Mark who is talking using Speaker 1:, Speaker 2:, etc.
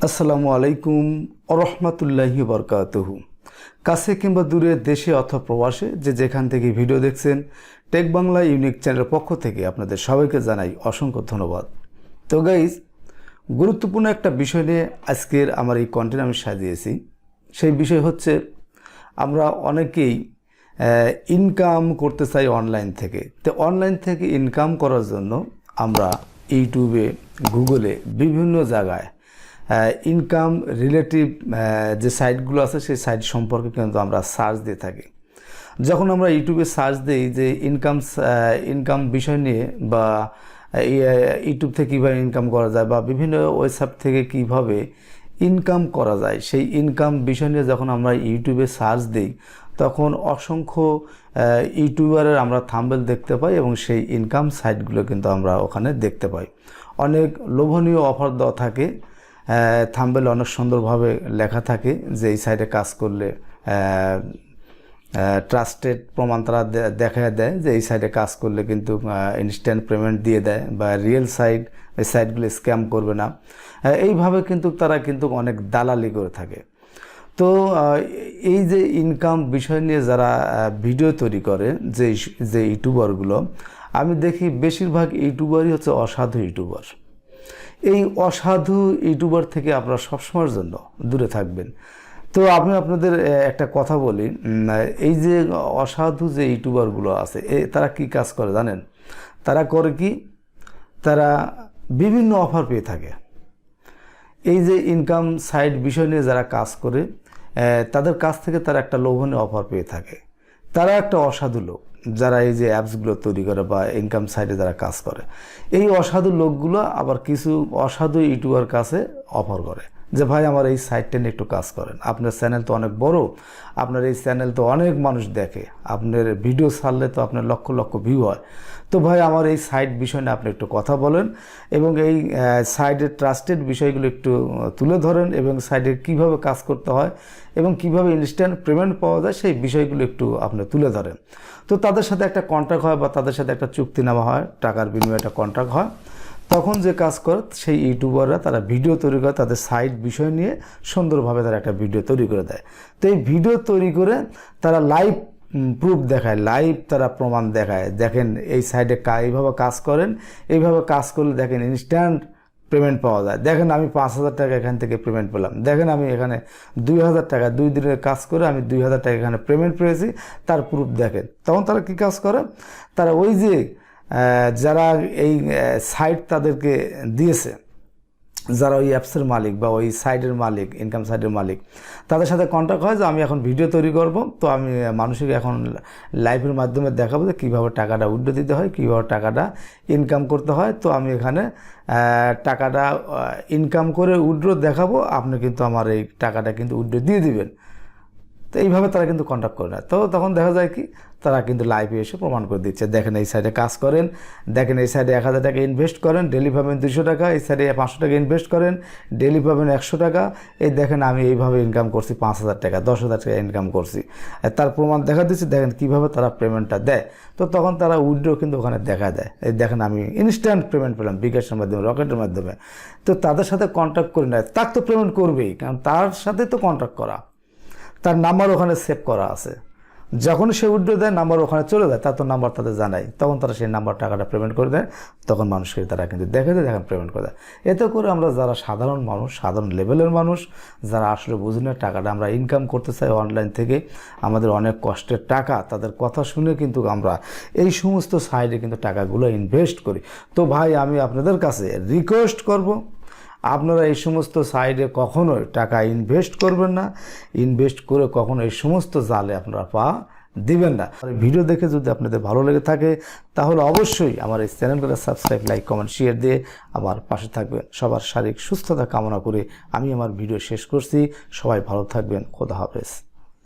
Speaker 1: আসসালামু আলাইকুম ওরহমাতুল্লাহি বরকাতুহু। কাছে কিংবা দূরে, দেশে অথবা প্রবাসে যে যেখান থেকে ভিডিও দেখছেন, টেক বাংলা ইউনিক চ্যানেলের পক্ষ থেকে আপনাদের সবাইকে জানাই অসংখ্য ধন্যবাদ। তো গাইজ, গুরুত্বপূর্ণ একটা বিষয় নিয়ে আজকের আমার এই কন্টেন্ট আমি সাজিয়েছি। সেই বিষয় হচ্ছে, আমরা অনেকেই ইনকাম করতে চাই অনলাইন থেকে। তো অনলাইন থেকে ইনকাম করার জন্য আমরা ইউটিউবে, গুগলে, বিভিন্ন জায়গায় ইনকাম রিলেটিভ যে সাইটগুলো আছে সেই সাইট সম্পর্কে কিন্তু আমরা সার্চ দিয়ে থাকি। যখন আমরা ইউটিউবে সার্চ দিই যে ইনকাম বিষয় নিয়ে, বা ইউটিউব থেকে কীভাবে ইনকাম করা যায়, বা বিভিন্ন ওয়েবসাইট থেকে কিভাবে ইনকাম করা যায়, সেই ইনকাম বিষয় নিয়ে যখন আমরা ইউটিউবে সার্চ দিই, তখন অসংখ্য ইউটিউবারের আমরা থাম্বনেল দেখতে পাই এবং সেই ইনকাম সাইটগুলো কিন্তু আমরা ওখানে দেখতে পাই। অনেক লোভনীয় অফার দেওয়া থাকে, থাম্বনেল অনেক সুন্দরভাবে লেখা থাকে যে এই সাইটে কাজ করলে ট্রাস্টেড প্রমাণ তারা দেখায় দেয় যে এই সাইটে কাজ করলে কিন্তু ইনস্ট্যান্ট পেমেন্ট দিয়ে দেয়, বা রিয়েল সাইট, এই সাইটগুলো স্ক্যাম করবে না, এইভাবে কিন্তু তারা কিন্তু অনেক দালালি করে থাকে। তো এই যে ইনকাম বিষয় নিয়ে যারা ভিডিও তৈরি করে, যে ইউটিউবারগুলো, আমি দেখি বেশিরভাগ ইউটিউবারই হচ্ছে অসাধু ইউটিউবার। এই অসাধু ইউটিউবার থেকে আপনারা সবসময়ের জন্য দূরে থাকবেন। তো আমি আপনাদের একটা কথা বলি, এই যে অসাধু যে ইউটিউবারগুলো আছে, তারা কি কাজ করে জানেন? তারা করে কি, তারা বিভিন্ন অফার পেয়ে থাকে। এই যে ইনকাম সাইট বিষয় নিয়ে যারা কাজ করে, তাদের কাছ থেকে তারা একটা লোভনীয় অফার পেয়ে থাকে। তারা একটা অসাধু লোক, যারা এই যে অ্যাপসগুলো তৈরি করে বা ইনকাম সাইটে যারা কাজ করে। এই অসাধু লোকগুলো আবার কিছু অসাধু ইউটিউবার কাছে অফার করে যে ভাই আমার এই সাইটটা নিয়ে একটু কাজ করেন, আপনার চ্যানেল তো অনেক বড়, আপনার এই চ্যানেল তো অনেক মানুষ দেখে, আপনার ভিডিও ছাড়লে তো আপনার লক্ষ লক্ষ ভিউ হয়, তো ভাই আমার এই সাইট বিষয় নিয়ে আপনি একটু কথা বলেন এবং এই সাইটের ট্রাস্টেড বিষয়গুলো একটু তুলে ধরেন, এবং সাইটে কীভাবে কাজ করতে হয় এবং কিভাবে ইনস্ট্যান্ট পেমেন্ট পাওয়া যায় সেই বিষয়গুলো একটু আপনি তুলে ধরেন। তো তাদের সাথে একটা কন্ট্রাক্ট হয়, বা তাদের সাথে একটা চুক্তি নেওয়া হয়, টাকার বিনিময়ে একটা কন্ট্রাক্ট হয়। তখন যে কাজ করে সেই ইউটিউবাররা তারা ভিডিও তৈরি করে, তাদের সাইট বিষয় নিয়ে সুন্দরভাবে তারা একটা ভিডিও তৈরি করে দেয়। তো এই ভিডিও তৈরি করে তারা লাইভ প্রুফ দেখায়, লাইভ তারা প্রমাণ দেখায়, দেখেন এই সাইটে এইভাবে কাজ করেন, এইভাবে কাজ করলে দেখেন ইনস্ট্যান্ট পেমেন্ট পাওয়া যায়, দেখেন আমি 5,000 টাকা এখান থেকে পেমেন্ট পেলাম, দেখেন আমি এখানে 2,000 টাকা 2 দিনের কাজ করে আমি 2,000 টাকা এখানে পেমেন্ট পেয়েছি, তার প্রুফ দেখেন। তখন তারা কী কাজ করে, তারা ওই যে যারা এই সাইট তাদেরকে দিয়েছে, যারা ওই অ্যাপসের মালিক বা ওই সাইটের মালিক, ইনকাম সাইটের মালিক, তাদের সাথে কন্ট্যাক্ট হয় যে আমি এখন ভিডিও তৈরি করব, তো আমি মানুষকে এখন লাইভের মাধ্যমে দেখাবো যে কীভাবে টাকাটা উইথড্র দিতে হয়, কীভাবে টাকাটা ইনকাম করতে হয়। তো আমি এখানে টাকাটা ইনকাম করে উইথড্র দেখাবো, আপনি কিন্তু আমার এই টাকাটা কিন্তু উইথড্র দিয়ে দিবেন। তো এইভাবে তারা কিন্তু কন্ট্যাক্ট করে না। তো তখন দেখা যায় কি, তারা কিন্তু লাইভে এসে প্রমাণ করে দিচ্ছে, দেখেন এই সাইডে কাজ করেন, দেখেন এই সাইডে 1,000 টাকা ইনভেস্ট করেন, ডেলি পাবেন 200 টাকা, এই সাইডে 500 টাকা ইনভেস্ট করেন, ডেলি পাবেন 100 টাকা, এই দেখেন আমি এইভাবে ইনকাম করছি 5,000 টাকা, 10,000 টাকা ইনকাম করছি, তার প্রমাণ দেখা দিচ্ছে, দেখেন কীভাবে তারা পেমেন্টটা দেয়। তো তখন তারা উইথড্র কিন্তু ওখানে দেখা দেয়, এই দেখেন আমি ইনস্ট্যান্ট পেমেন্ট পেলাম বিকাশের মাধ্যমে, রকেটের মাধ্যমে। তো তাদের সাথে কন্ট্যাক্ট করে নেয়, তার তো পেমেন্ট করবেই, কারণ তার সাথে তো কন্ট্যাক্ট করা, তার নাম্বার ওখানে সেভ করা আছে, যখন সে উইথড্র দেয় নাম্বার ওখানে চলে যায়, তার তো নাম্বার তাদের জানায়, তখন তারা সেই নাম্বার টাকাটা পেমেন্ট করে দেয়, তখন মানুষকে তারা কিন্তু দেখে দেয়, দেখেন পেমেন্ট করে দেয়। এতে করে আমরা যারা সাধারণ মানুষ, সাধারণ লেভেলের মানুষ, যারা আসলে বুঝি না টাকাটা আমরা ইনকাম করতে চাই অনলাইন থেকে, আমাদের অনেক কষ্টের টাকা, তাদের কথা শুনে কিন্তু আমরা এই সমস্ত সাইডে কিন্তু টাকাগুলো ইনভেস্ট করি। তো ভাই আমি আপনাদের কাছে রিকোয়েস্ট করব, আপনারা এই সমস্ত সাইডে কখনোই টাকা ইনভেস্ট করবেন না, ইনভেস্ট করে কখনো এই সমস্ত জালে আপনারা পা দিবেন না। ভিডিও দেখে যদি আপনাদের ভালো লেগে থাকে, তাহলে অবশ্যই আমার এই চ্যানেলটা সাবস্ক্রাইব, লাইক, কমেন্ট, শেয়ার দিয়ে আমার পাশে থাকবেন। সবার শারীরিক সুস্থতা কামনা করে আমি আমার ভিডিও শেষ করছি। সবাই ভালো থাকবেন। খোদা হাফেজ।